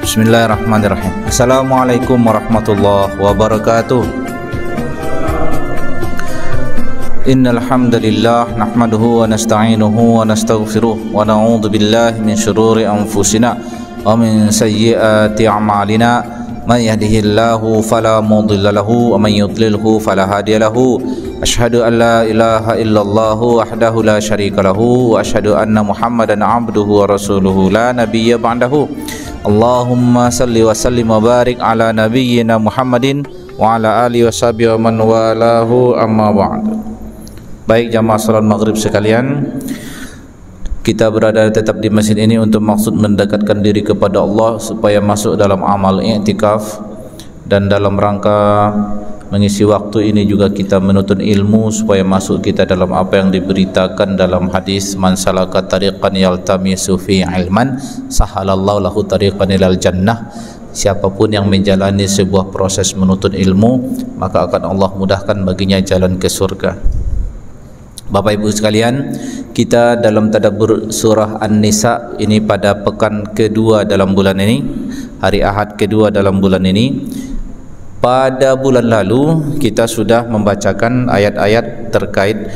Bismillahirrahmanirrahim. Assalamualaikum warahmatullahi wabarakatuh. Innal hamdalillah nahmaduhu wa nasta'inuhu wa nastaghfiruh wa na'udzu billahi min shururi anfusina wa min sayyiati a'malina. Man yahdihillahu fala mudilla lahu wa man yudlilhu fala hadiya lahu. Asyhadu an la ilaha illallah wahdahu la syarika lahu wa asyhadu anna Muhammadan 'abduhu wa rasuluhu la nabiyya ba'dahu. Allahumma salli wa sallim wa barik ala nabiyyina Muhammadin wa ala alihi washabihi wa man walahu amma ba'd. Baik jamaah salat maghrib sekalian, kita berada tetap di masjid ini untuk maksud mendekatkan diri kepada Allah supaya masuk dalam amal i'tikaf, dan dalam rangka mengisi waktu ini juga kita menuntut ilmu supaya masuk kita dalam apa yang diberitakan dalam hadis, man salaka tariqan yaltamisu fi ilman sahalallahu lahu tariqan ilal jannah. Siapapun yang menjalani sebuah proses menuntut ilmu, maka akan Allah mudahkan baginya jalan ke surga. Bapak Ibu sekalian, kita dalam tadabbur surah An-Nisa ini pada pekan kedua dalam bulan ini, hari Ahad kedua dalam bulan ini. Pada bulan lalu kita sudah membacakan ayat-ayat terkait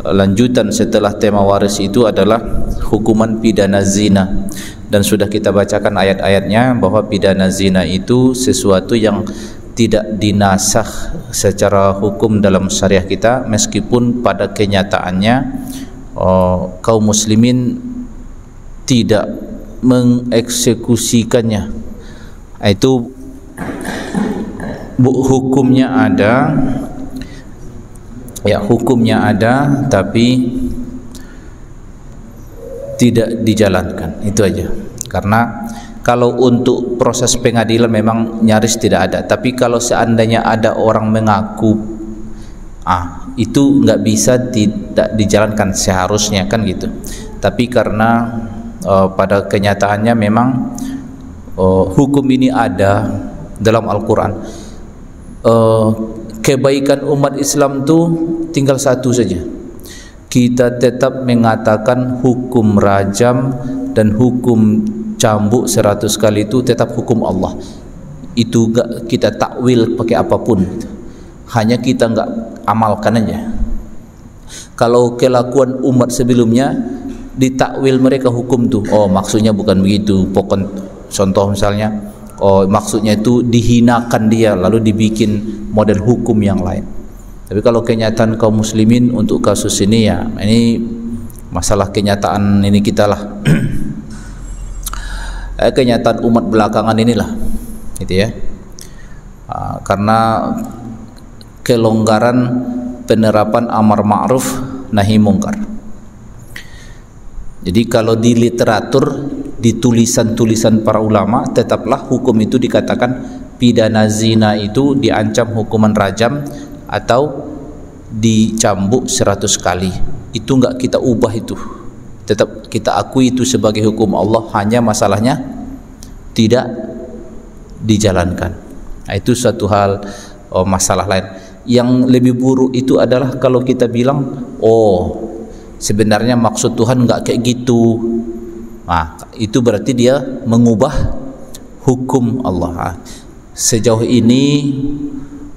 lanjutan setelah tema waris itu adalah hukuman pidana zina, dan sudah kita bacakan ayat-ayatnya bahwa pidana zina itu sesuatu yang tidak dinasakh secara hukum dalam syariah kita, meskipun pada kenyataannya kaum muslimin tidak mengeksekusikannya. Itu hukumnya ada, ya hukumnya ada, tapi tidak dijalankan, itu aja. Karena kalau untuk proses pengadilan memang nyaris tidak ada, tapi kalau seandainya ada orang mengaku, itu nggak bisa tidak dijalankan seharusnya, kan gitu. Tapi karena pada kenyataannya memang hukum ini ada dalam Al-Quran. Kebaikan umat Islam itu tinggal satu saja, kita tetap mengatakan hukum rajam dan hukum cambuk 100 kali itu tetap hukum Allah. Itu gak kita takwil pakai apapun, hanya kita gak amalkan aja. Kalau kelakuan umat sebelumnya ditakwil mereka hukum tuh, maksudnya bukan begitu, contoh misalnya, maksudnya itu dihinakan dia, lalu dibikin model hukum yang lain. Tapi kalau kenyataan kaum muslimin untuk kasus ini, ya ini masalah kenyataan ini kita lah. Kenyataan umat belakangan inilah, gitu ya. Karena kelonggaran penerapan amar ma'ruf nahi mungkar. Jadi kalau di literatur, di tulisan-tulisan para ulama, tetaplah hukum itu dikatakan pidana zina itu diancam hukuman rajam atau dicambuk 100 kali. Itu enggak kita ubah, itu tetap kita akui itu sebagai hukum Allah, hanya masalahnya tidak dijalankan. Itu suatu hal, masalah lain. Yang lebih buruk itu adalah kalau kita bilang, sebenarnya maksud Tuhan enggak kayak gitu. Itu berarti dia mengubah hukum Allah. Sejauh ini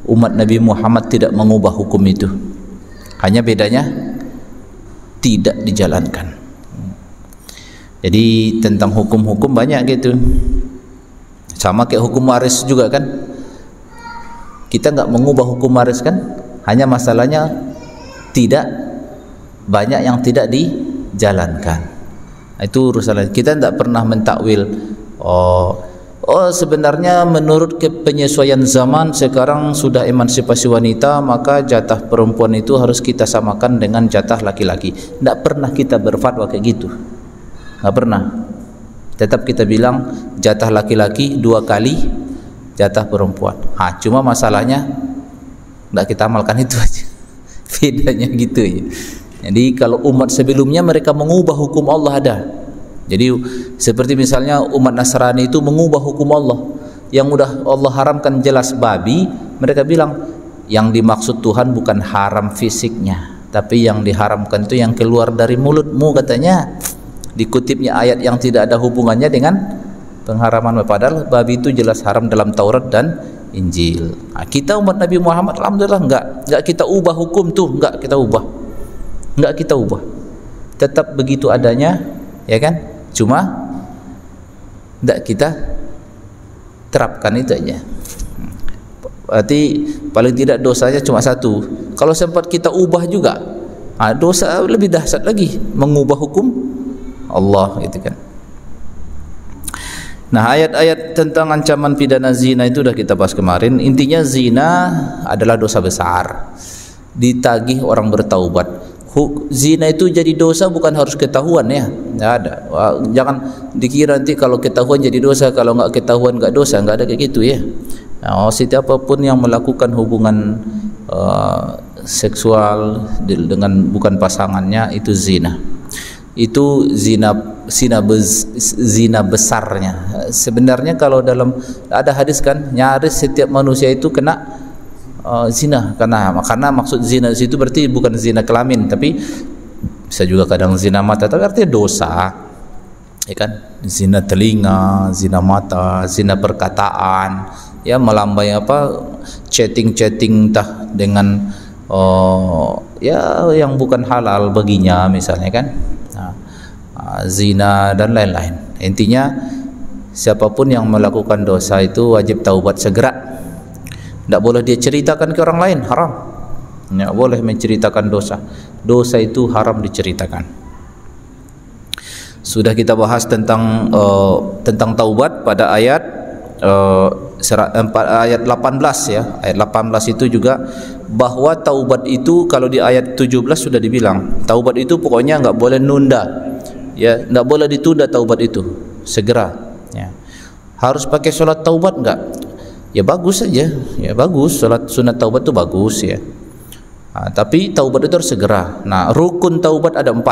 umat Nabi Muhammad tidak mengubah hukum itu, hanya bedanya tidak dijalankan. Jadi tentang hukum-hukum banyak gitu. Sama kayak hukum waris juga kan, kita nggak mengubah hukum waris kan, hanya masalahnya tidak banyak yang tidak dijalankan. Itu urusan lain. Kita tidak pernah mentakwil, sebenarnya menurut penyesuaian zaman sekarang sudah emansipasi wanita, maka jatah perempuan itu harus kita samakan dengan jatah laki-laki. Tidak pernah kita berfatwa kayak gitu, nggak pernah. Tetap kita bilang jatah laki-laki 2 kali jatah perempuan. Cuma masalahnya tidak kita amalkan, itu aja bedanya gitu ya. Jadi kalau umat sebelumnya mereka mengubah hukum Allah ada. Jadi seperti misalnya umat Nasrani itu mengubah hukum Allah, yang udah Allah haramkan jelas babi, mereka bilang yang dimaksud Tuhan bukan haram fisiknya, tapi yang diharamkan itu yang keluar dari mulutmu, katanya. Dikutipnya ayat yang tidak ada hubungannya dengan Pengharaman padahal babi itu jelas haram dalam Taurat dan Injil. Kita umat Nabi Muhammad alhamdulillah enggak kita ubah hukum tuh, enggak kita ubah. Tetap begitu adanya, ya kan? Cuma enggak kita terapkan itu aja. Berarti paling tidak dosanya cuma satu. Kalau sempat kita ubah juga, dosa lebih dahsyat lagi, mengubah hukum Allah, gitu kan. Nah, ayat-ayat tentang ancaman pidana zina itu sudah kita bahas kemarin. Intinya zina adalah dosa besar, ditagih orang bertaubat. Zina itu jadi dosa bukan harus ketahuan, ya, nggak ada. Jangan dikira nanti kalau ketahuan jadi dosa, kalau nggak ketahuan nggak dosa, nggak ada kayak gitu, ya. Nah, siapapun yang melakukan hubungan seksual dengan bukan pasangannya itu zina. Itu zina besarnya. Sebenarnya kalau dalam ada hadis kan, nyaris setiap manusia itu kena zina, karena maksud zina di situ berarti bukan zina kelamin, tapi bisa juga kadang zina mata, tapi artinya dosa, ya kan? Zina telinga, zina mata, zina perkataan, ya, melambai chatting entah dengan ya yang bukan halal baginya misalnya kan. Zina dan lain-lain. Intinya siapapun yang melakukan dosa itu wajib taubat segera. Tidak boleh dia ceritakan ke orang lain, haram. Tidak boleh menceritakan dosa. Dosa itu haram diceritakan. Sudah kita bahas tentang taubat pada ayat 18, ya. Ayat 18 itu juga bahwa taubat itu kalau di ayat 17 sudah dibilang, taubat itu pokoknya enggak boleh nunda. Ya, tidak boleh ditunda taubat itu, segera, ya. Harus pakai sholat taubat enggak? Ya bagus saja, ya bagus, sholat sunat taubat itu bagus, ya. Tapi taubat itu harus segera. Nah, rukun taubat ada 4.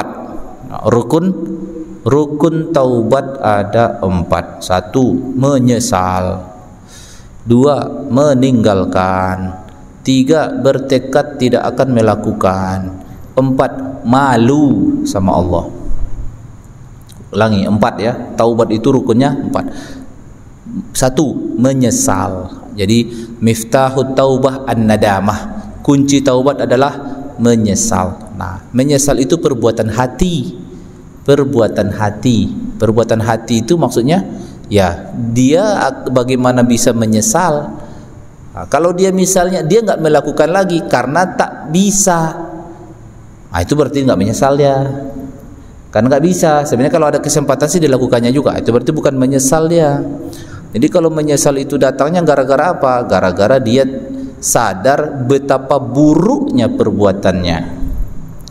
Nah, rukun taubat ada 4. 1, menyesal. 2, meninggalkan. 3, bertekad tidak akan melakukan. 4, malu sama Allah. Ulangi, 4, ya. Taubat itu rukunnya 4. 1, menyesal. Jadi miftahut taubah an-nadamah. Kunci taubat adalah menyesal. Nah, menyesal itu perbuatan hati. Perbuatan hati itu maksudnya, ya, dia bagaimana bisa menyesal? Nah, kalau dia misalnya dia nggak melakukan lagi karena tak bisa, nah itu berarti nggak menyesal dia. Karena nggak bisa. Sebenarnya kalau ada kesempatan sih dilakukannya juga. Itu berarti bukan menyesal dia. Jadi kalau menyesal itu datangnya gara-gara apa? Gara-gara dia sadar betapa buruknya perbuatannya,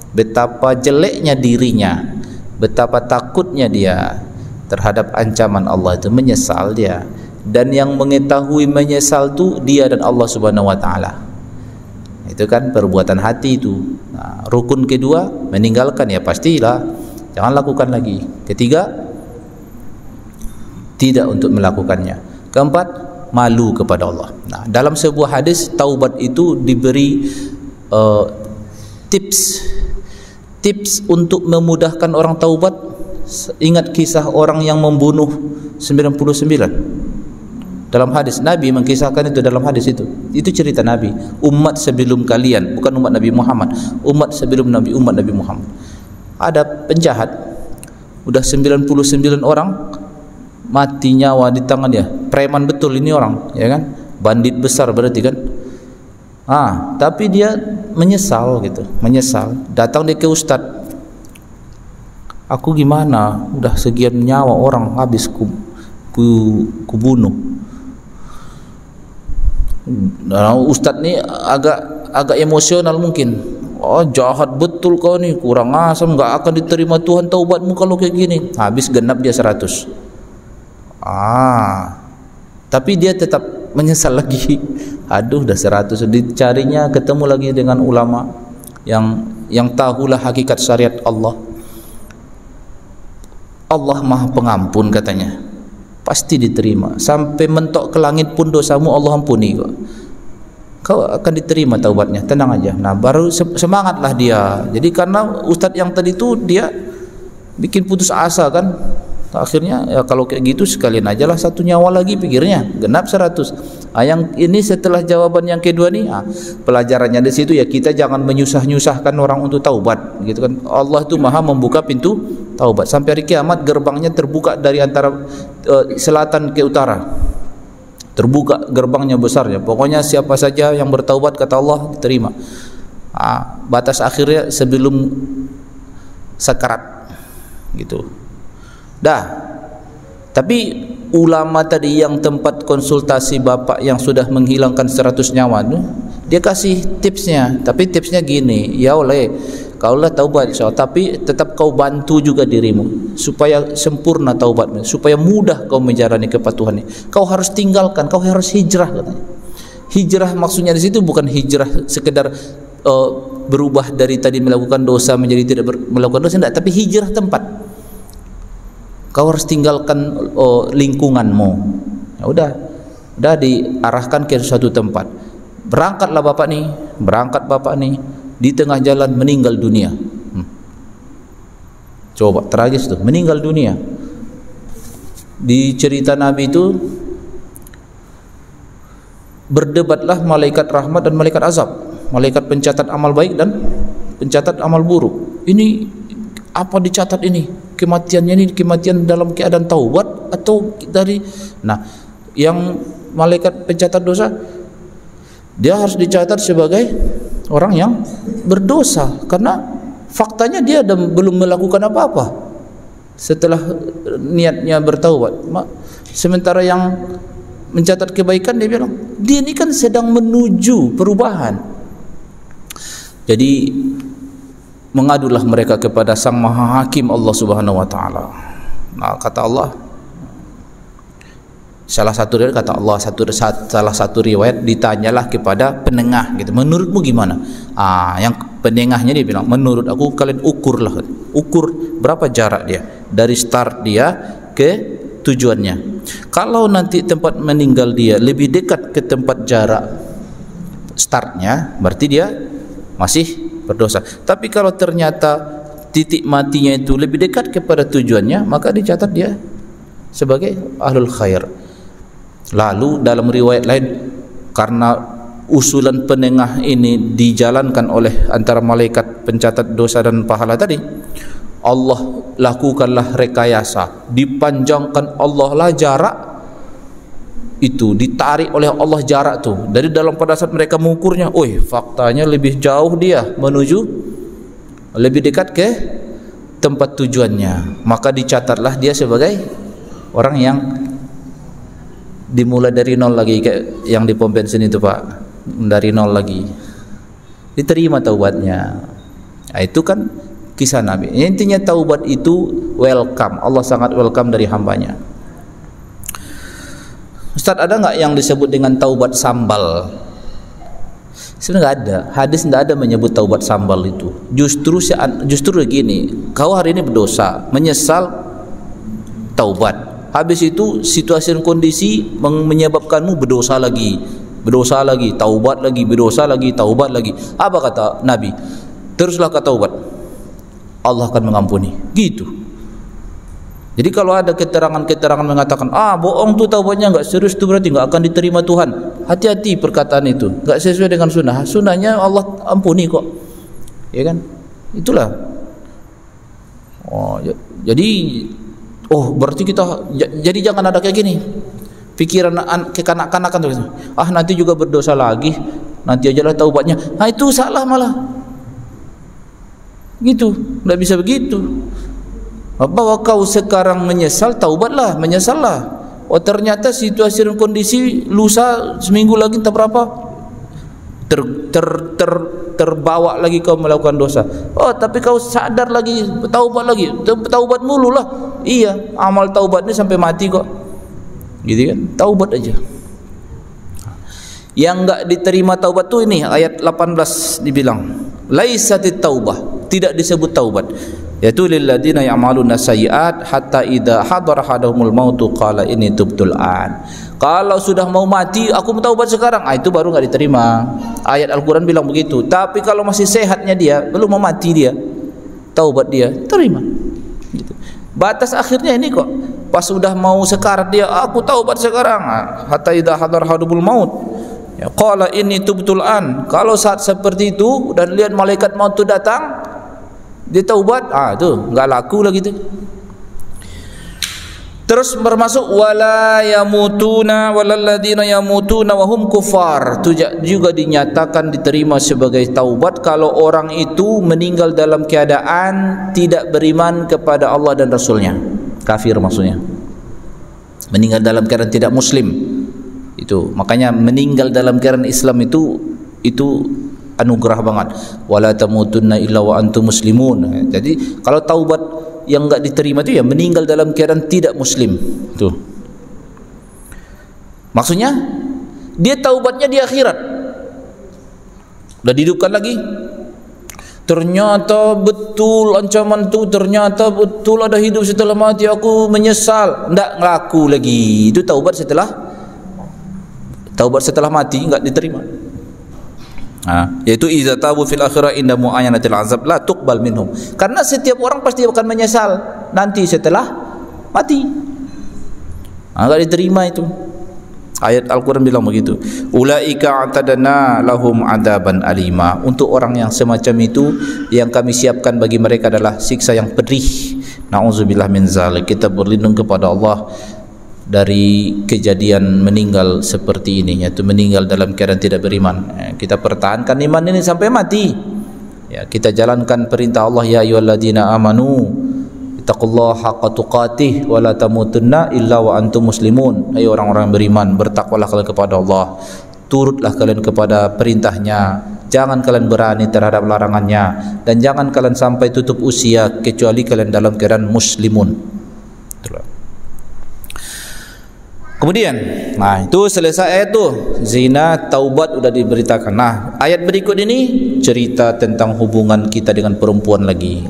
betapa jeleknya dirinya, betapa takutnya dia terhadap ancaman Allah, itu menyesal dia. Dan yang mengetahui menyesal itu dia dan Allah Subhanahu wa taala. Itu kan perbuatan hati itu. Nah, rukun kedua, meninggalkan, ya pastilah jangan lakukan lagi. Ketiga, tidak untuk melakukannya. Keempat, malu kepada Allah. Nah, dalam sebuah hadis taubat itu diberi tips untuk memudahkan orang taubat. Ingat kisah orang yang membunuh 99. Dalam hadis Nabi mengkisahkan itu, dalam hadis itu cerita Nabi, umat sebelum kalian, bukan umat Nabi Muhammad, umat sebelum Nabi, umat Nabi Muhammad. Ada penjahat, udah 99 orang mati nyawa di tangan dia. Preman betul ini orang, ya kan? Bandit besar berarti kan? Tapi dia menyesal gitu, menyesal. Datang dia ke ustadz. Aku gimana? Udah sekian nyawa orang habis kubunuh. Nah, ustadz ni agak emosional mungkin. Oh, jahat betul kau nih, kurang asam, nggak akan diterima Tuhan taubatmu kalau kayak gini. Habis genap dia 100. Tapi dia tetap menyesal lagi. Aduh, udah 100. Dicarinya, ketemu lagi dengan ulama yang tahulah hakikat syariat Allah. Allah Maha Pengampun katanya, pasti diterima. Sampai mentok ke langit pun dosamu Allah ampuni kok. Kau akan diterima taubatnya, tenang aja. Nah, baru semangatlah dia. Jadi karena ustadz yang tadi itu dia bikin putus asa kan. Akhirnya ya kalau kayak gitu sekalian aja lah 1 nyawa lagi, pikirnya genap 100. Yang ini setelah jawaban yang kedua nih, pelajarannya di situ ya, kita jangan menyusah-nyusahkan orang untuk taubat gitu kan. Allah itu Maha membuka pintu taubat. Sampai hari kiamat gerbangnya terbuka dari antara selatan ke utara. Terbuka gerbangnya besarnya. Pokoknya siapa saja yang bertaubat kata Allah diterima. Batas akhirnya sebelum sakarat gitu. Tapi ulama tadi yang tempat konsultasi bapak yang sudah menghilangkan 100 nyawa itu, dia kasih tipsnya. Tapi tipsnya gini, ya oleh kaulah taubat insyaallah, tapi tetap kau bantu juga dirimu supaya sempurna taubatmu, supaya mudah kau menjalani kepatuhan ini. Kau harus tinggalkan, kau harus hijrah katanya. Hijrah maksudnya di situ bukan hijrah sekedar berubah dari tadi melakukan dosa menjadi tidak melakukan dosa, tidak, tapi hijrah tempat. Kau harus tinggalkan lingkunganmu. Ya udah diarahkan ke suatu tempat. Berangkat bapak nih, di tengah jalan meninggal dunia. Coba tragis tuh, meninggal dunia. Di cerita Nabi itu berdebatlah malaikat rahmat dan malaikat azab, malaikat pencatat amal baik dan pencatat amal buruk. Ini apa dicatat ini? Kematiannya ini kematian dalam keadaan taubat atau dari, nah yang malaikat pencatat dosa dia harus dicatat sebagai orang yang berdosa karena faktanya dia belum melakukan apa-apa setelah niatnya bertaubat. Sementara yang mencatat kebaikan dia bilang dia ini kan sedang menuju perubahan. Jadi mengadulah mereka kepada Sang Maha Hakim Allah Subhanahu wa taala. Nah, kata Allah, salah satu riwayat ditanyalah kepada penengah gitu. Menurutmu gimana? Yang penengahnya dia bilang, menurut aku kalian ukur berapa jarak dia dari start dia ke tujuannya. Kalau nanti tempat meninggal dia lebih dekat ke tempat jarak startnya, berarti dia masih berdosa. Tapi kalau ternyata titik matinya itu lebih dekat kepada tujuannya, maka dicatat dia sebagai ahlul khair. Lalu dalam riwayat lain, karena usulan penengah ini dijalankan oleh antara malaikat pencatat dosa dan pahala tadi, Allah lakukanlah rekayasa, dipanjangkan Allah lah jarak itu, ditarik oleh Allah jarak tuh. Dari dalam pada saat mereka mengukurnya, faktanya lebih jauh dia menuju, lebih dekat ke tempat tujuannya, maka dicatatlah dia sebagai orang yang dimulai dari nol lagi, kayak yang di pom bensin itu Pak, dari nol lagi diterima taubatnya. Nah, itu kan kisah Nabi. Intinya taubat itu welcome, Allah sangat welcome dari hambanya. Ustaz, ada nggak yang disebut dengan taubat sambal? Sebenarnya nggak ada, hadis nggak ada menyebut taubat sambal itu. Justru begini, kau hari ini berdosa, menyesal, taubat. Habis itu situasi dan kondisi menyebabkanmu berdosa lagi, taubat lagi, berdosa lagi, taubat lagi. Apa kata Nabi? Teruslah kau taubat, Allah akan mengampuni. Gitu. Jadi kalau ada keterangan-keterangan mengatakan bohong tuh taubatnya nggak serius, tuh berarti nggak akan diterima Tuhan. Hati-hati perkataan itu, nggak sesuai dengan sunnah. Sunnahnya Allah ampuni kok, ya kan? Itulah. Jadi berarti kita jadi jangan ada kayak gini pikiran kekanak-kanakan tuh. Nanti juga berdosa lagi, nanti ajalah taubatnya. Itu salah malah. Gitu, nggak bisa begitu. Bahwa kau sekarang menyesal, taubatlah, menyesallah. Ternyata situasi dan kondisi lusa seminggu lagi entah berapa terbawa lagi kau melakukan dosa. Tapi kau sadar lagi, taubat mulu lah. Iya, amal taubat ini sampai mati kok. Gitu kan? Taubat aja. Yang enggak diterima taubat tuh ini ayat 18 dibilang, laisatit taubah, tidak disebut taubat. Yaitu lilladzina ya'maluna sayyi'at hatta idza hadara hadahumul mautu qala inni tubtul an. Kalau sudah mau mati, aku taubat sekarang, itu baru enggak diterima. Ayat Al-Qur'an bilang begitu. Tapi kalau masih sehatnya dia, belum mau mati dia, taubat dia terima. Gitu. Batas akhirnya ini kok. Pas sudah mau sekarat dia, aku taubat sekarang. Hatta idza hadar hadubul maut. Ya, qala inni tubtul an. Kalau saat seperti itu dan lihat malaikat maut itu datang, dia taubat, itu enggak laku lagi tu. Terus bermasuk wala yamutuna walalladzina yamutuna wa hum kufar. Itu juga dinyatakan diterima sebagai taubat kalau orang itu meninggal dalam keadaan tidak beriman kepada Allah dan Rasulnya. Kafir maksudnya. Meninggal dalam keadaan tidak muslim. Itu makanya meninggal dalam keadaan Islam itu anugerah banget. Wala tamutunna illa wa antum muslimun. Jadi kalau taubat yang enggak diterima itu ya meninggal dalam keadaan tidak muslim. Tuh. Maksudnya dia taubatnya di akhirat. Udah dihidupkan lagi. Ternyata betul ancaman itu, ternyata betul ada hidup setelah mati, aku menyesal. Enggak ngaku lagi. Itu taubat setelah mati enggak diterima. Yaitu iza tabu fil akhirah inda mu'ayyanatil azab la tuqbal minhum. Karena setiap orang pasti akan menyesal nanti setelah mati. Enggak diterima itu. Ayat Al-Quran bilang begitu. Ulaika a'tadna lahum adaban alima. Untuk orang yang semacam itu, yang kami siapkan bagi mereka adalah siksa yang pedih. Na'udzubillah min zalik. Kita berlindung kepada Allah dari kejadian meninggal seperti ini, yaitu meninggal dalam keadaan tidak beriman. Kita pertahankan iman ini sampai mati. Ya, kita jalankan perintah Allah, ya ayyuhalladzina amanu ittaqullaha haqqa tuqatih wa la tamutunna illa wa antum muslimun. Hai orang-orang yang beriman, bertakwalah kalian kepada Allah, turutlah kalian kepada perintahnya, jangan kalian berani terhadap larangannya, dan jangan kalian sampai tutup usia kecuali kalian dalam keadaan muslimun. Kemudian, itu selesai ayat tu. Zina, taubat sudah diberitakan. Nah, ayat berikut ini cerita tentang hubungan kita dengan perempuan lagi.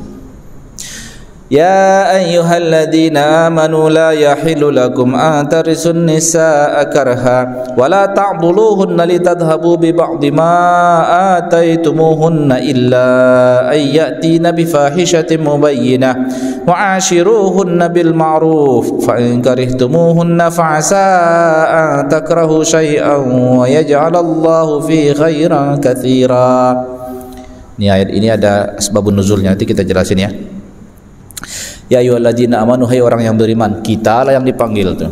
Ya ayyuhalladzina amanu la yahillu lakum an tarisun nisaa karha wa la ta'dhuluhunna litadhhabu bi ba'dhi ma ataytumuhunna illa ayyatina bi fahishatin mubayyinah wa 'ashiruhunna bil ma'ruf fa in karihtumuhunna fa 'asa an takrahu shay'an wa yaj'alallahu fi khairan katsira. Ini ayat ini ada asbabun nuzulnya, nanti kita jelasin ya. Ya ayyuhalladzina amanu, hai orang yang beriman, kita lah yang dipanggil tu.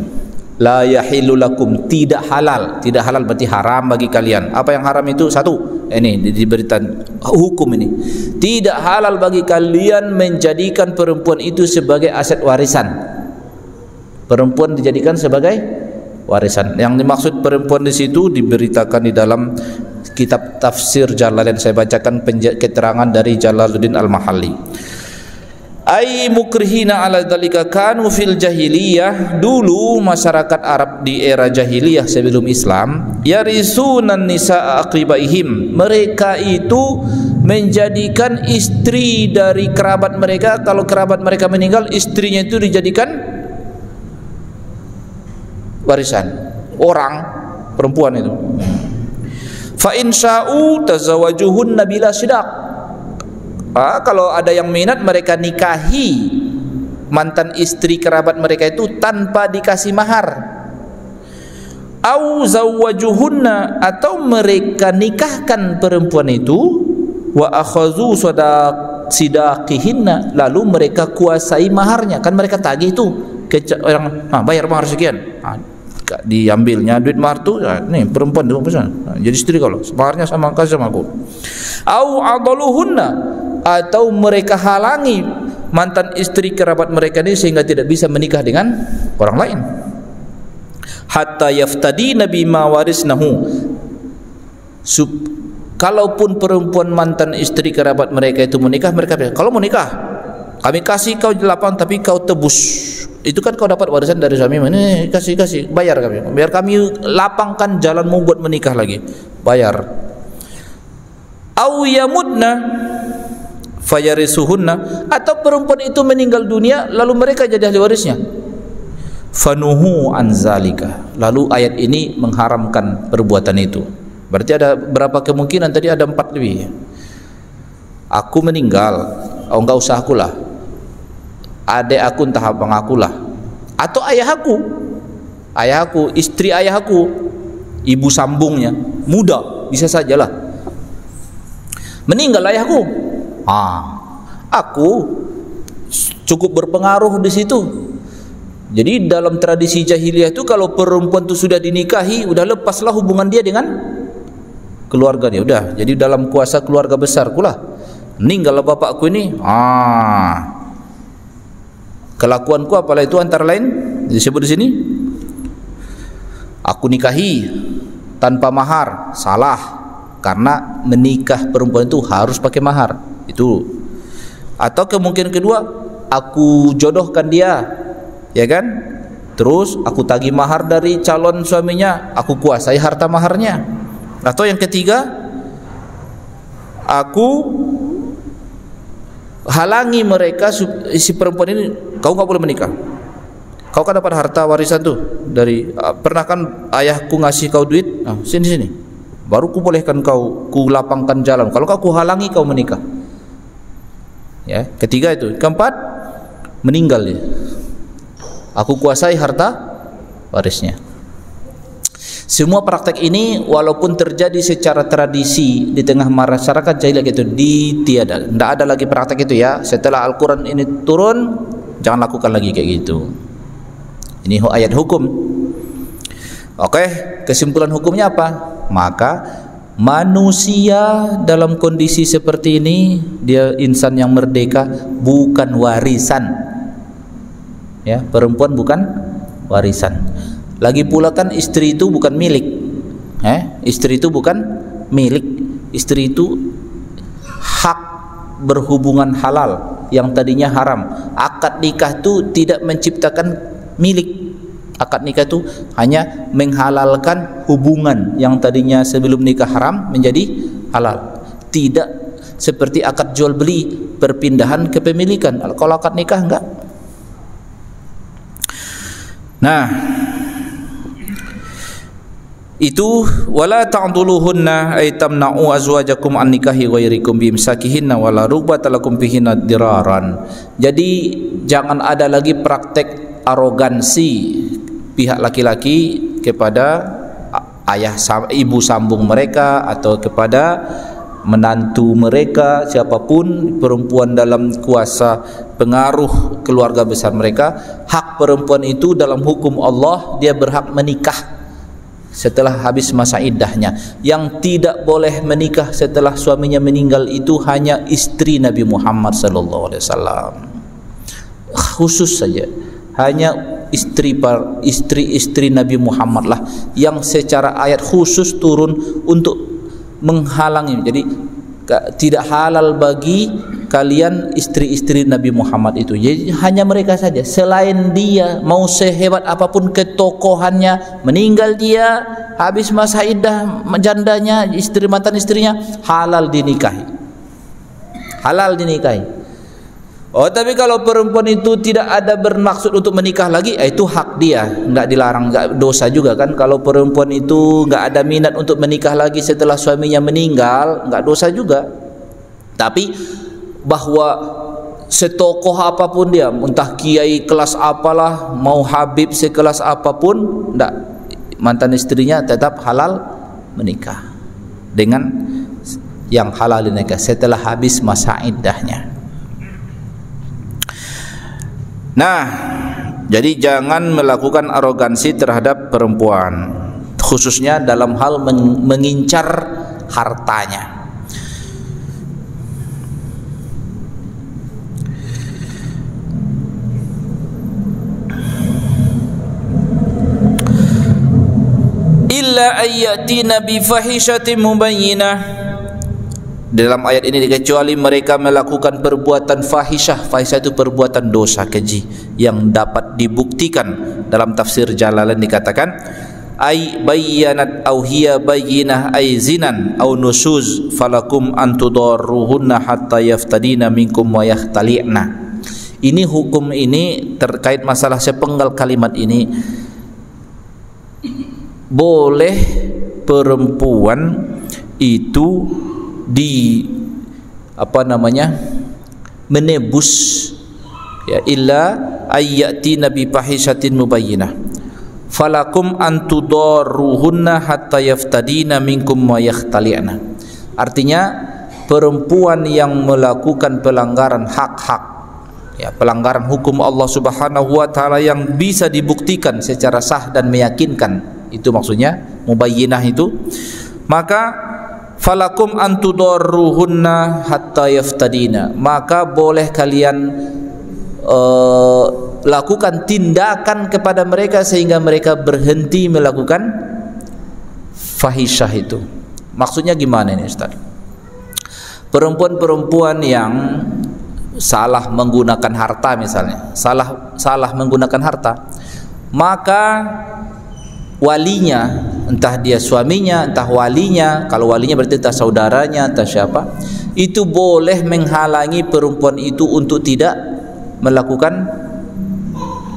La yahillu lakum, tidak halal. Tidak halal berarti haram bagi kalian. Apa yang haram itu? Satu, ini diberikan hukum ini. Tidak halal bagi kalian menjadikan perempuan itu sebagai aset warisan. Perempuan dijadikan sebagai warisan. Yang dimaksud perempuan di situ diberitakan di dalam kitab tafsir Jalalain. Saya bacakan keterangan dari Jalaluddin Al-Mahalli. Ai mukrihina ala dzalika kanu fil jahiliyah. Dulu masyarakat Arab di era jahiliyah sebelum Islam, yarisunan nisaa aqibaihim. Mereka itu menjadikan istri dari kerabat mereka. Kalau kerabat mereka meninggal, istrinya itu dijadikan warisan orang perempuan itu. Fa in sya'u tazawajuhunna bila sidaq. Kalau ada yang minat, mereka nikahi mantan istri kerabat mereka itu tanpa dikasih mahar. Au zawwajuhunna, atau mereka nikahkan perempuan itu, wa akhazu sidaqihinna, lalu mereka kuasai maharnya. Kan mereka tagih itu ke orang, bayar mahar sekian, diambilnya duit mahar tu, nih perempuan tu jadi istri, kalau maharnya sama kasih sama aku. Au adaluhunna, atau mereka halangi mantan istri kerabat mereka ini sehingga tidak bisa menikah dengan orang lain. Hatta yaftadina bima warisnahu. Kalaupun perempuan mantan istri kerabat mereka itu menikah, mereka bilang, kalau mau nikah kami kasih kau 8 tapi kau tebus. Itu kan kau dapat warisan dari suami, ini kasih bayar kami, biar kami lapangkan jalanmu buat menikah lagi, bayar. Au yamudna fayarisuhunna, atau perempuan itu meninggal dunia lalu mereka jadi ahli warisnya. Fanuhu an zalika, lalu ayat ini mengharamkan perbuatan itu. Berarti ada berapa kemungkinan? Tadi ada 4 lebih. Aku meninggal, enggak usah aku lah. adik aku entah abang aku lah, atau ayah aku, istri ayah aku, ibu sambungnya, muda, bisa sajalah. Meninggal ayahku, aku cukup berpengaruh di situ. Jadi dalam tradisi jahiliyah itu kalau perempuan itu sudah dinikahi, udah lepaslah hubungan dia dengan keluarga dia, udah jadi dalam kuasa keluarga besarku lah. Meninggal bapakku ini, kelakuanku apalah itu antara lain disebut di sini, aku nikahi tanpa mahar, salah, karena menikah perempuan itu harus pakai mahar itu. Atau kemungkinan kedua, aku jodohkan dia, ya kan, terus aku tagih mahar dari calon suaminya, aku kuasai harta maharnya. Atau yang ketiga, aku halangi mereka, si perempuan ini, kau nggak boleh menikah, kau kan dapat harta warisan tuh dari pernah kan ayahku ngasih kau duit, sini baru ku bolehkan kau, ku lapangkan jalan, kalau kau halangi kau menikah. Ya, ketiga itu. Keempat, meninggal dia, aku kuasai harta warisnya. Semua praktek ini walaupun terjadi secara tradisi di tengah masyarakat jahiliyah itu ditiada, tidak ada lagi praktek itu ya. Setelah Al-Quran ini turun, jangan lakukan lagi kayak gitu. Ini ayat hukum. Oke, kesimpulan hukumnya apa? Maka manusia dalam kondisi seperti ini, dia insan yang merdeka, bukan warisan. Ya, perempuan bukan warisan. Lagi pula kan istri itu bukan milik. Istri itu bukan milik. Istri itu hak berhubungan halal yang tadinya haram. Akad nikah itu tidak menciptakan milik. Akad nikah itu hanya menghalalkan hubungan yang tadinya sebelum nikah haram menjadi halal. Tidak seperti akad jual beli, perpindahan kepemilikan. Kalau akad nikah enggak. Nah, itu wala ta'dhuluhunna ay tamna'u azwajakum an nikahi ghairikum bimsakihinna wala rubatalakum fihinna diraran. Jadi jangan ada lagi praktek arogansi pihak laki-laki kepada ibu sambung mereka atau kepada menantu mereka, siapapun perempuan dalam kuasa pengaruh keluarga besar mereka. Hak perempuan itu dalam hukum Allah, dia berhak menikah setelah habis masa iddahnya. Yang tidak boleh menikah setelah suaminya meninggal itu hanya istri Nabi Muhammad sallallahu alaihi wasallam. Khusus saja, hanya istri-istri Nabi Muhammad lah yang secara ayat khusus turun untuk menghalangi. Jadi tidak halal bagi kalian istri-istri Nabi Muhammad itu. Jadi hanya mereka saja. Selain dia, mau sehebat apapun ketokohannya, meninggal dia, habis masa iddah jandanya, istri mantan istrinya, halal dinikahi. Halal dinikahi. Oh, tapi kalau perempuan itu tidak ada bermaksud untuk menikah lagi, itu hak dia, enggak dilarang, enggak dosa juga kan. Kalau perempuan itu enggak ada minat untuk menikah lagi setelah suaminya meninggal, enggak dosa juga. Tapi bahwa setokoh apapun dia, entah kiai kelas apalah, mau habib sekelas apapun, enggak, mantan istrinya tetap halal menikah dengan yang halal dinikah setelah habis masa iddahnya. Nah, jadi jangan melakukan arogansi terhadap perempuan, khususnya dalam hal mengincar hartanya. Illa ayyatina bi fahishatin mubayyinah. Dalam ayat ini, kecuali mereka melakukan perbuatan fahisyah. Fahisyah itu perbuatan dosa keji yang dapat dibuktikan. Dalam tafsir Jalalain dikatakan ay bayyanat aw hiya bayyinah ay zinan aw nusuz falakum an tudarruhunna hatta yaftadina minkum wa yahtali'na. Ini hukum ini terkait masalah sepenggal kalimat ini. Boleh perempuan itu menebus ya, illa ayyati nabi fahishatin mubayyinah falakum an tudarruhunna hatta yaftadina minkum ma yakhtali'na. Artinya perempuan yang melakukan pelanggaran hak-hak, ya, pelanggaran hukum Allah Subhanahu wa taala yang bisa dibuktikan secara sah dan meyakinkan, itu maksudnya mubayyinah itu, maka falakum an tudarruhunna hatta yaftadina, maka boleh kalian lakukan tindakan kepada mereka sehingga mereka berhenti melakukan fahisyah itu. Maksudnya gimana ini Ustaz? Perempuan-perempuan yang salah menggunakan harta, misalnya salah menggunakan harta, maka walinya, entah dia suaminya, entah walinya, kalau walinya berarti entah saudaranya, entah siapa, itu boleh menghalangi perempuan itu untuk tidak melakukan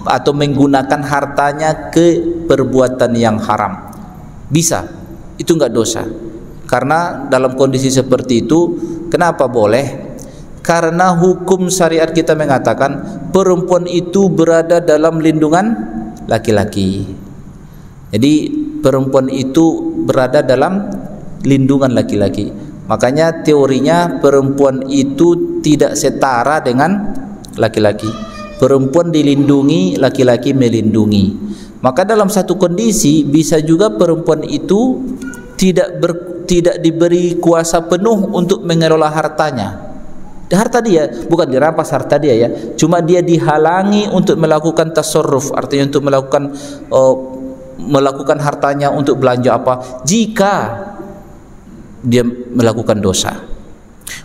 atau menggunakan hartanya ke perbuatan yang haram. Bisa, itu enggak dosa. Karena dalam kondisi seperti itu, kenapa boleh? Karena hukum syariat kita mengatakan perempuan itu berada dalam lindungan laki-laki. Jadi perempuan itu berada dalam lindungan laki-laki. Makanya teorinya perempuan itu tidak setara dengan laki-laki. Perempuan dilindungi, laki-laki melindungi. Maka dalam satu kondisi bisa juga perempuan itu tidak diberi kuasa penuh untuk mengelola hartanya. Harta dia bukan dirampas harta dia, ya. Cuma dia dihalangi untuk melakukan tasarruf, artinya untuk melakukan hartanya untuk belanja apa, jika dia melakukan dosa.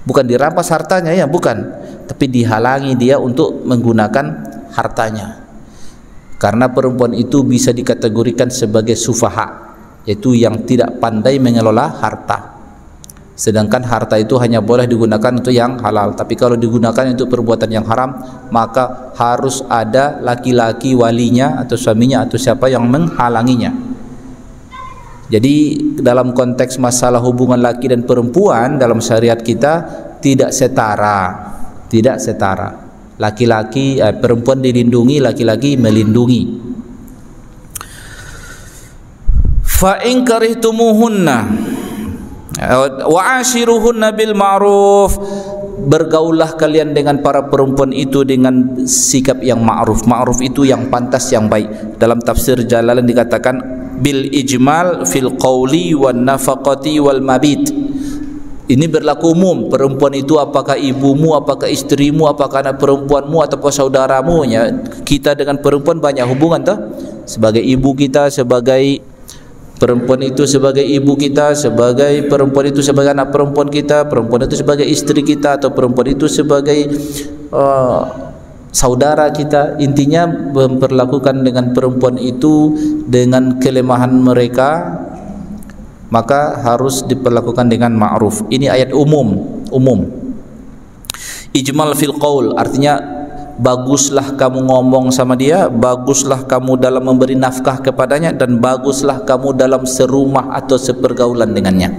Bukan dirampas hartanya, ya, bukan, tapi dihalangi dia untuk menggunakan hartanya. Karena perempuan itu bisa dikategorikan sebagai sufaha, yaitu yang tidak pandai mengelola harta. Sedangkan harta itu hanya boleh digunakan untuk yang halal. Tapi kalau digunakan untuk perbuatan yang haram, maka harus ada laki-laki walinya atau suaminya atau siapa yang menghalanginya. Jadi dalam konteks masalah hubungan laki dan perempuan dalam syariat kita tidak setara. Tidak setara. Laki-laki, perempuan dilindungi, laki-laki melindungi. Fa in karihtumuhunna wa ashiruhunna bil ma'ruf, bergaullah kalian dengan para perempuan itu dengan sikap yang ma'ruf. Ma'ruf itu yang pantas, yang baik. Dalam tafsir Jalalain dikatakan bil ijmal fil qawli wan nafaqati wal mabit. Ini berlaku umum. Perempuan itu apakah ibumu, apakah istrimu, apakah anak perempuanmu atau saudaramu, ya. Kita dengan perempuan banyak hubungan, toh. Sebagai ibu kita, sebagai perempuan itu sebagai ibu kita, sebagai perempuan itu sebagai anak perempuan kita, perempuan itu sebagai istri kita, atau perempuan itu sebagai saudara kita. Intinya memperlakukan dengan perempuan itu dengan kelemahan mereka, maka harus diperlakukan dengan ma'ruf. Ini ayat umum. Ijmal fil qaul, artinya baguslah kamu ngomong sama dia, baguslah kamu dalam memberi nafkah kepadanya, dan baguslah kamu dalam serumah atau sepergaulan dengannya.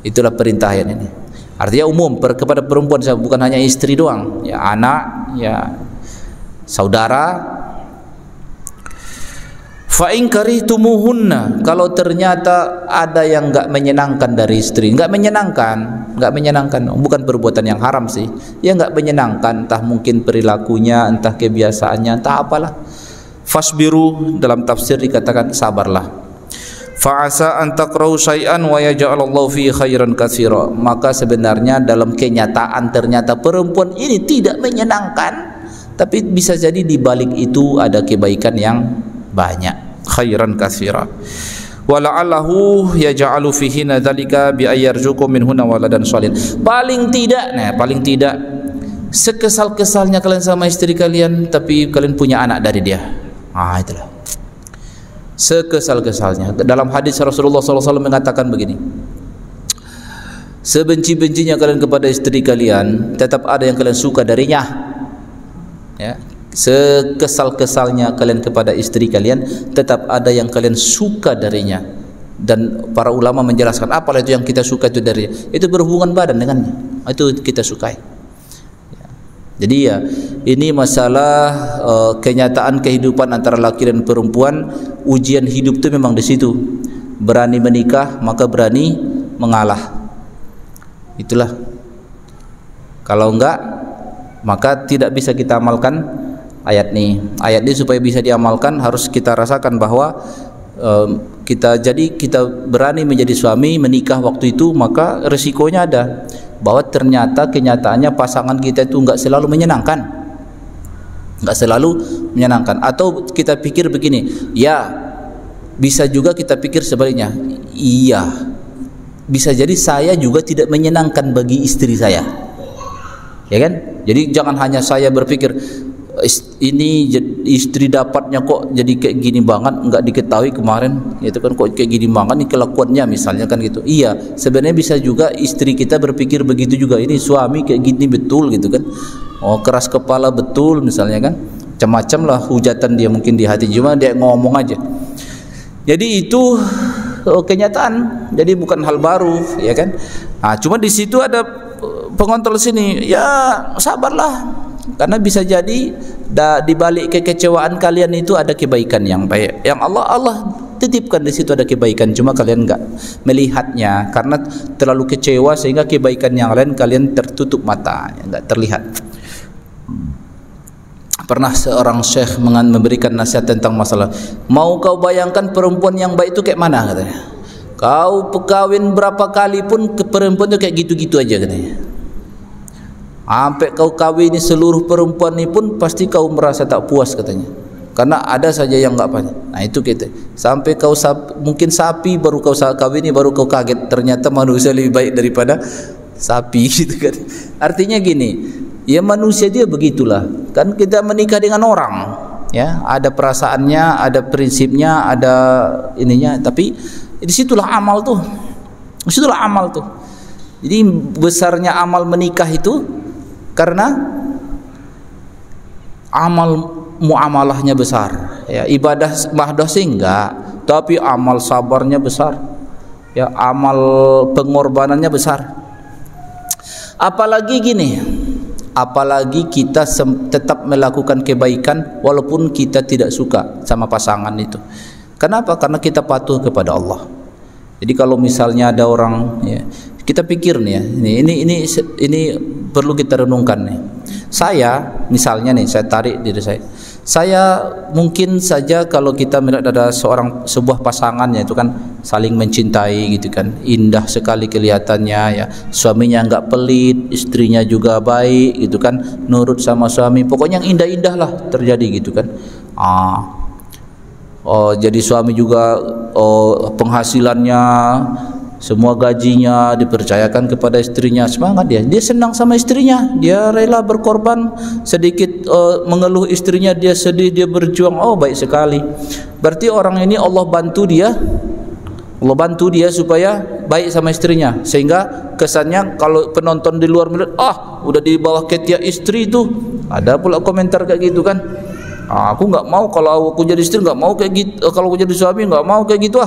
Itulah perintah ayat ini. Artinya umum kepada perempuan, bukan hanya istri doang, ya, anak, ya, saudara. Fa in karihtumuhunna, kalau ternyata ada yang enggak menyenangkan dari istri, enggak menyenangkan, bukan perbuatan yang haram sih, ya enggak menyenangkan, entah mungkin perilakunya, entah kebiasaannya, entah apalah. Fasbiru, dalam tafsir dikatakan sabarlah. Fa asa an takrahu syai'an wa yaj'alallahu fi khairan katsira, maka sebenarnya dalam kenyataan ternyata perempuan ini tidak menyenangkan, tapi bisa jadi di balik itu ada kebaikan yang banyak, khairan katsira. Wala'allahu yaj'alu fihi dzalika bi ayyarzuqu minhunna waladan shalihin. Paling tidak sekesal-kesalnya kalian sama istri kalian, tapi kalian punya anak dari dia. Itulah sekesal-kesalnya. Dalam hadis Rasulullah SAW mengatakan begini, sebenci-bencinya kalian kepada istri kalian, tetap ada yang kalian suka darinya, ya. Sekesal-kesalnya kalian kepada istri kalian, tetap ada yang kalian suka darinya. Dan para ulama menjelaskan apalah itu yang kita suka itu dari, itu berhubungan badan dengannya, itu kita sukai, ya. Jadi ya, ini masalah kenyataan kehidupan antara laki dan perempuan. Ujian hidup itu memang di situ. Berani menikah maka berani mengalah. Itulah. Kalau enggak maka tidak bisa kita amalkan ayat ini. Ayat ini supaya bisa diamalkan harus kita rasakan bahwa kita berani menjadi suami, menikah waktu itu, maka resikonya ada bahwa ternyata kenyataannya pasangan kita itu enggak selalu menyenangkan. Enggak selalu menyenangkan. Atau kita pikir begini, ya bisa juga kita pikir sebaliknya. Iya, bisa jadi saya juga tidak menyenangkan bagi istri saya. Ya kan? Jadi jangan hanya saya berpikir ini istri dapatnya kok jadi kayak gini banget, enggak diketahui kemarin itu kan kok kayak gini banget nih kelakuannya misalnya kan gitu. Iya, sebenarnya bisa juga istri kita berpikir begitu juga, ini suami kayak gini betul gitu kan. Oh, keras kepala betul misalnya kan. Macam-macam lah hujatan dia mungkin di hati, cuma dia ngomong aja. Jadi itu kenyataan, jadi bukan hal baru, ya kan. Nah, cuma di situ ada pengontrol sini, ya sabarlah, karena bisa jadi di balik kekecewaan kalian itu ada kebaikan yang baik, yang Allah titipkan di situ ada kebaikan, cuma kalian enggak melihatnya karena terlalu kecewa sehingga kebaikan yang lain kalian tertutup mata, enggak terlihat. Pernah seorang syekh memberikan nasihat tentang masalah, mau kau bayangkan perempuan yang baik itu kayak mana katanya. Kau kawin berapa kali pun ke perempuan itu kayak gitu-gitu aja katanya. Sampai kau kawini seluruh perempuan ini pun pasti kau merasa tak puas katanya. Karena ada saja yang enggak banyak. Nah itu kita. Sampai kau mungkin sapi baru kau kawini baru kau kaget ternyata manusia lebih baik daripada sapi gitu kan. Artinya gini, ya manusia dia begitulah. Kan kita menikah dengan orang, ya, ada perasaannya, ada prinsipnya, ada ininya, tapi disitulah amal tuh. Disitulah amal tuh. Jadi besarnya amal menikah itu karena amal muamalahnya besar, ya. Ibadah mahdoh sih enggak, tapi amal sabarnya besar, ya, amal pengorbanannya besar. Apalagi gini, apalagi kita tetap melakukan kebaikan walaupun kita tidak suka sama pasangan itu. Kenapa? Karena kita patuh kepada Allah. Jadi kalau misalnya ada orang, ya, kita pikir nih ya, ini perlu kita renungkan nih. Saya misalnya nih, saya tarik diri saya mungkin saja kalau kita melihat ada sebuah pasangannya itu kan saling mencintai gitu kan, indah sekali kelihatannya, ya, suaminya enggak pelit, istrinya juga baik gitu kan, nurut sama suami, pokoknya yang indah-indah lah terjadi gitu kan. Jadi suami juga penghasilannya, semua gajinya dipercayakan kepada istrinya, semangat dia senang sama istrinya, dia rela berkorban sedikit, mengeluh istrinya, dia sedih, dia berjuang, baik sekali. Berarti orang ini Allah bantu dia supaya baik sama istrinya, sehingga kesannya kalau penonton di luar melihat, udah di bawah ketiak istri itu, ada pula komentar kayak gitu kan. Aku nggak mau, kalau aku jadi istri nggak mau kayak gitu, kalau aku jadi suami nggak mau kayak gitu.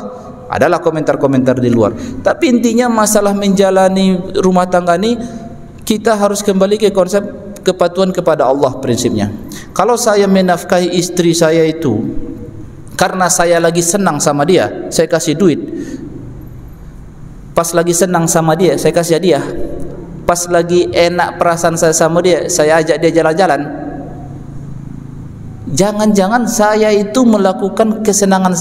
Adalah komentar-komentar di luar. Tapi intinya masalah menjalani rumah tangga ini kita harus kembali ke konsep kepatuhan kepada Allah prinsipnya. Kalau saya menafkahi istri saya itu karena saya lagi senang sama dia, saya kasih duit. Pas lagi senang sama dia, saya kasih hadiah. Pas lagi enak perasaan saya sama dia, saya ajak dia jalan-jalan. Jangan-jangan saya itu melakukan kesenangan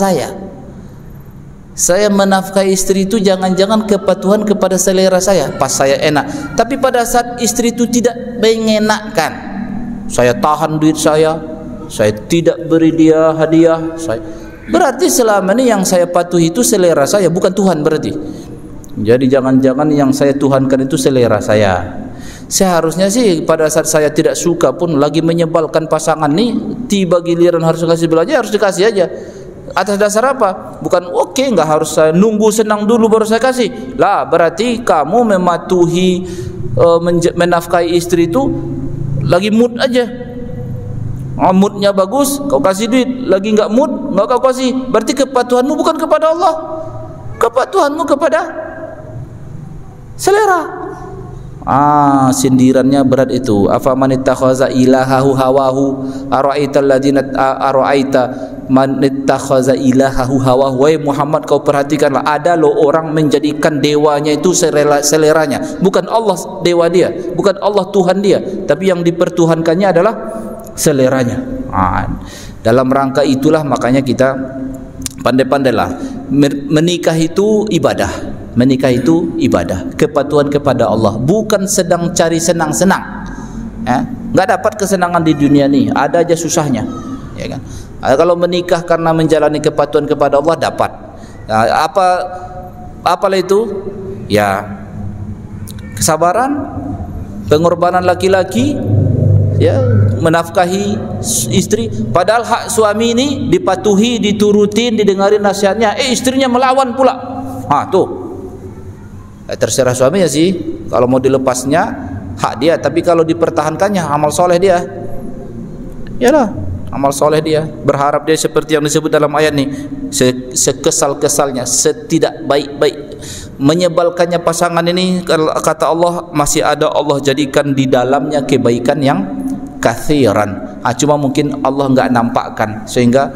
saya menafkahi istri itu jangan-jangan kepatuhan kepada selera saya, pas saya enak. Tapi pada saat istri itu tidak mengenakkan, saya tahan duit saya tidak beri dia hadiah, berarti selama ini yang saya patuhi itu selera saya, bukan Tuhan berarti. Jadi jangan-jangan yang saya tuhankan itu selera saya. Seharusnya sih pada saat saya tidak suka pun, lagi menyebalkan pasangan nih, tiba giliran harus kasih belajar, harus dikasih aja. Atas dasar apa? Bukan nggak harus saya nunggu senang dulu baru saya kasih lah. Berarti kamu mematuhi menafkahi istri itu lagi mood aja. Moodnya bagus kau kasih duit, lagi nggak mood nggak kau kasih. Berarti kepatuhanmu bukan kepada Allah, kepatuhanmu kepada selera. Sindirannya berat itu. Afaman ittakhaza ilahahu hawahu ara'aital ladina ara'aita man ittakhaza ilahahu hawahu. Wahai Muhammad, kau perhatikanlah, ada loh orang menjadikan dewanya itu seleranya. Bukan Allah dewa dia, bukan Allah Tuhan dia, tapi yang dipertuhankannya adalah seleranya. Dalam rangka itulah makanya kita pandai-pandailah menikah itu ibadah. Menikah itu ibadah, kepatuhan kepada Allah, bukan sedang cari senang-senang. Nggak dapat kesenangan di dunia ni, ada aja susahnya, ya kan? Kalau menikah karena menjalani kepatuhan kepada Allah, dapat. Apalah itu? Ya, kesabaran, pengorbanan laki-laki, ya, menafkahi istri. Padahal hak suami ini dipatuhi, diturutin, didengarin nasihatnya. Istrinya melawan pula. Tuh. Terserah suaminya sih, kalau mau dilepasnya hak dia, tapi kalau dipertahankannya amal soleh dia. Yalah, amal soleh dia. Berharap dia seperti yang disebut dalam ayat ni, sekesal-kesalnya, setidak baik-baik, menyebalkannya pasangan ini, kata Allah, masih ada Allah jadikan di dalamnya kebaikan yang kathiran. Cuma mungkin Allah enggak nampakkan, sehingga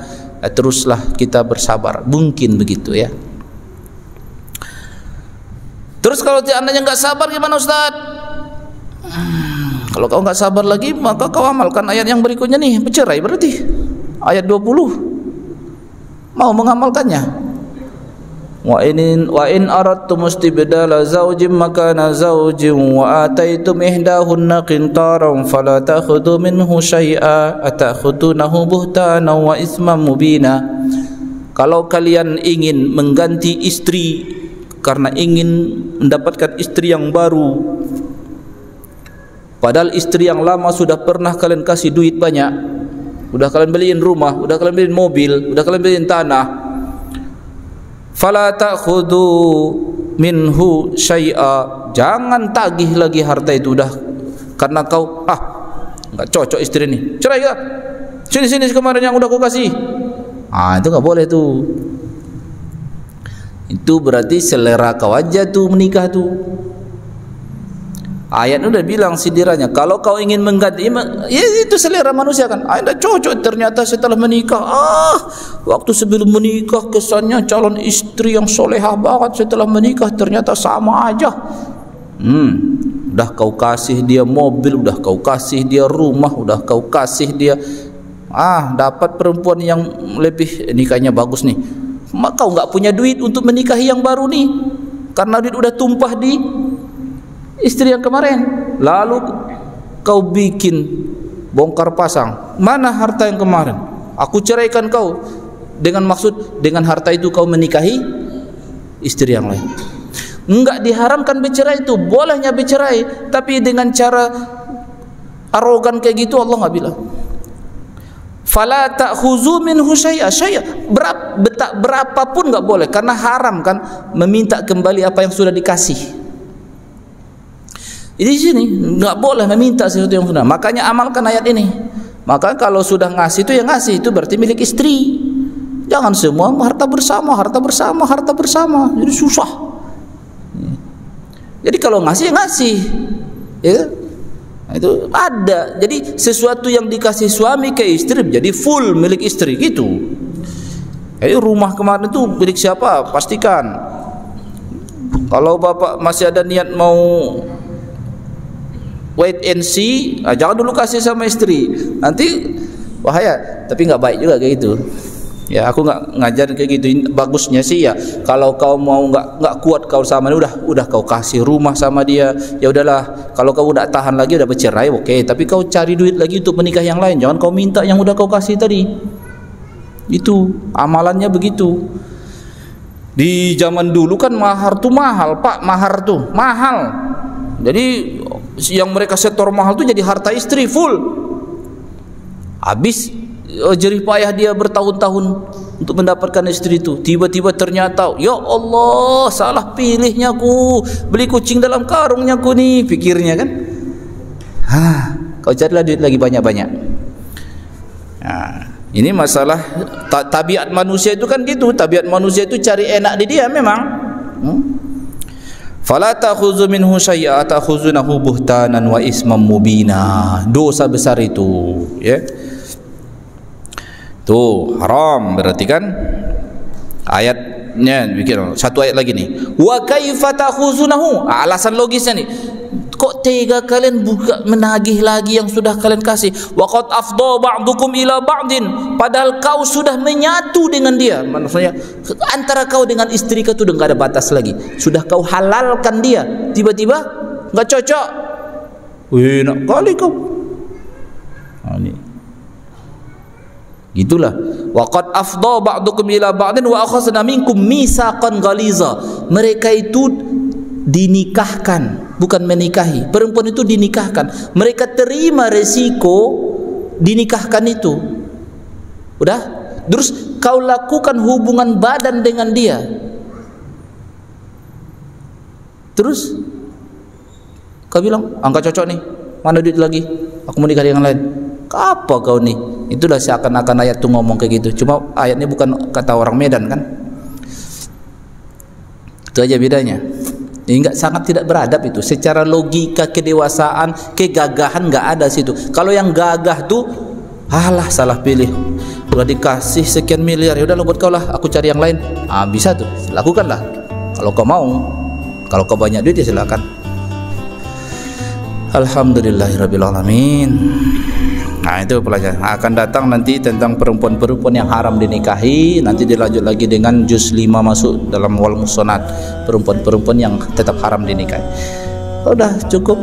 teruslah kita bersabar. Mungkin begitu ya. Terus kalau seandainya enggak sabar gimana Ustaz? Kalau kau enggak sabar lagi, maka kau amalkan ayat yang berikutnya nih, bercerai berarti. Ayat 20. Mau mengamalkannya. Wa in aradtum istibdala zawjin makana zawjin wa ataitum ihdahunna qintaran fala ta'khudhu minhu syai'a atakhudunahu buhtanan wa isman mubina. Kalau kalian ingin mengganti istri karena ingin mendapatkan istri yang baru, padahal istri yang lama sudah pernah kalian kasih duit banyak, sudah kalian beliin rumah, sudah kalian beliin mobil, sudah kalian beliin tanah, fala ta'khudhu minhu syai'a, jangan tagih lagi harta itu. Udah karena kau enggak cocok istri ini, cerai ya, sini kemarin yang udah kau kasih. Itu enggak boleh tuh. Itu berarti selera kau aja tuh menikah tuh. Ayat udah bilang sindirannya, kalau kau ingin mengganti, ya itu selera manusia kan. Anda cocok, ternyata setelah menikah, waktu sebelum menikah kesannya calon istri yang solehah banget, setelah menikah ternyata sama aja. Udah kau kasih dia mobil, udah kau kasih dia rumah, udah kau kasih dia, dapat perempuan yang lebih nikahnya bagus nih. Kau enggak punya duit untuk menikahi yang baru nih, karena duit udah tumpah di istri yang kemarin. Lalu kau bikin bongkar pasang, mana harta yang kemarin? Aku ceraikan kau, dengan maksud dengan harta itu kau menikahi istri yang lain. Enggak diharamkan bercerai itu, bolehnya bercerai, tapi dengan cara arogan kayak gitu Allah enggak bilang. Fala ta'khuzu minhu syai'a, berapapun enggak boleh, karena haram kan meminta kembali apa yang sudah dikasih. Di sini enggak boleh meminta sesuatu yang sudah. Makanya amalkan ayat ini. Maka kalau sudah ngasih itu, yang ngasih itu berarti milik istri. Jangan semua harta bersama. Jadi susah. Jadi kalau ngasih, ngasih. Ya. Itu ada. Jadi sesuatu yang dikasih suami ke istri jadi full milik istri gitu. Rumah kemarin itu milik siapa? Pastikan. Kalau bapak masih ada niat mau wait and see, jangan dulu kasih sama istri. Nanti bahaya, tapi nggak baik juga kayak gitu. Ya, aku nggak ngajarin kayak gitu. Bagusnya sih ya, kalau kau mau nggak kuat kau sama dia, udah kau kasih rumah sama dia, ya udahlah. Kalau kau udah tahan lagi, udah bercerai, oke. Tapi kau cari duit lagi untuk menikah yang lain. Jangan kau minta yang udah kau kasih tadi. Itu amalannya begitu. Di zaman dulu kan mahar tuh mahal, Pak. Mahar tuh mahal. Jadi yang mereka setor mahal tuh jadi harta istri full. Habis jerih payah dia bertahun-tahun untuk mendapatkan istri itu, tiba-tiba ternyata, ya Allah, salah pilihnya ku, beli kucing dalam karungnya ku nih, pikirnya kan. Kau carilah duit lagi banyak-banyak. Ini masalah tabiat manusia itu kan gitu. Tabiat manusia itu cari enak di dia memang. Fala ta'khudzu minhu syai'a ta'khudzunahu buhtanan wa isman mubina. Dosa besar itu, ya. Tuh, haram berarti kan? Ayatnya bikin satu ayat lagi nih. Wa kaifa ta'khudzunahu? Alasan logisnya nih. Kok tega kalian buka menagih lagi yang sudah kalian kasih? Wa qad afdha ba'dukum ila ba'din, padahal kau sudah menyatu dengan dia. Maksudnya antara kau dengan istri kau itu udah enggak ada batas lagi. Sudah kau halalkan dia, tiba-tiba enggak cocok. Enak kali kau. Ini gitulah. Wa qad afdha ba'dukum ila ba'din wa akhadna minkum mitsaqan ghaliza. Mereka itu dinikahkan, bukan menikahi. Perempuan itu dinikahkan, mereka terima resiko dinikahkan itu. Udah, terus kau lakukan hubungan badan dengan dia, terus kau bilang enggak cocok nih, mana duit lagi, aku mau nikah dengan lain. Apa kau nih? Itulah seakan-akan ayat tuh ngomong kayak gitu. Cuma ayatnya bukan kata orang Medan kan. Itu aja bedanya. Enggak, sangat tidak beradab itu. Secara logika, kedewasaan, kegagahan enggak ada situ. Kalau yang gagah tuh, alah salah pilih. Udah dikasih sekian miliar, ya udah lo buat kau lah, aku cari yang lain. Ah, bisa tuh, lakukanlah. Kalau kau mau, kalau kau banyak duit ya silakan. Alhamdulillahirabbil alamin. Nah, itu pelajaran akan datang nanti tentang perempuan-perempuan yang haram dinikahi. Nanti dilanjut lagi dengan juz 5 masuk dalam wal musonat, perempuan-perempuan yang tetap haram dinikahi. Udah cukup.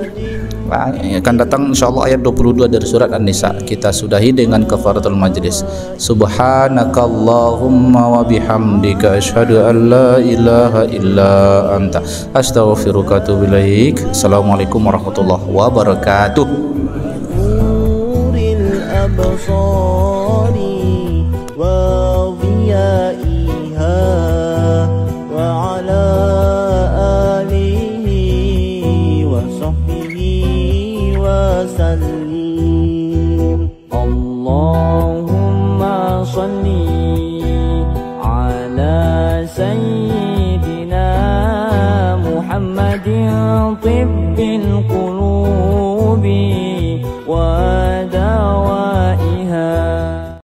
Nah, akan datang insyaallah ayat 22 dari surat An-Nisa. Kita sudahi dengan kafaratul majlis. Subhanakallahumma wa bihamdika asyhadu an la ilaha illa anta astaghfiruka wa atubu ilaik. Assalamualaikum warahmatullahi wabarakatuh. أبصاري وضيائها وعلى آله وصحبه وسلم اللهم صل على سيدنا محمد طب القلوب ودواء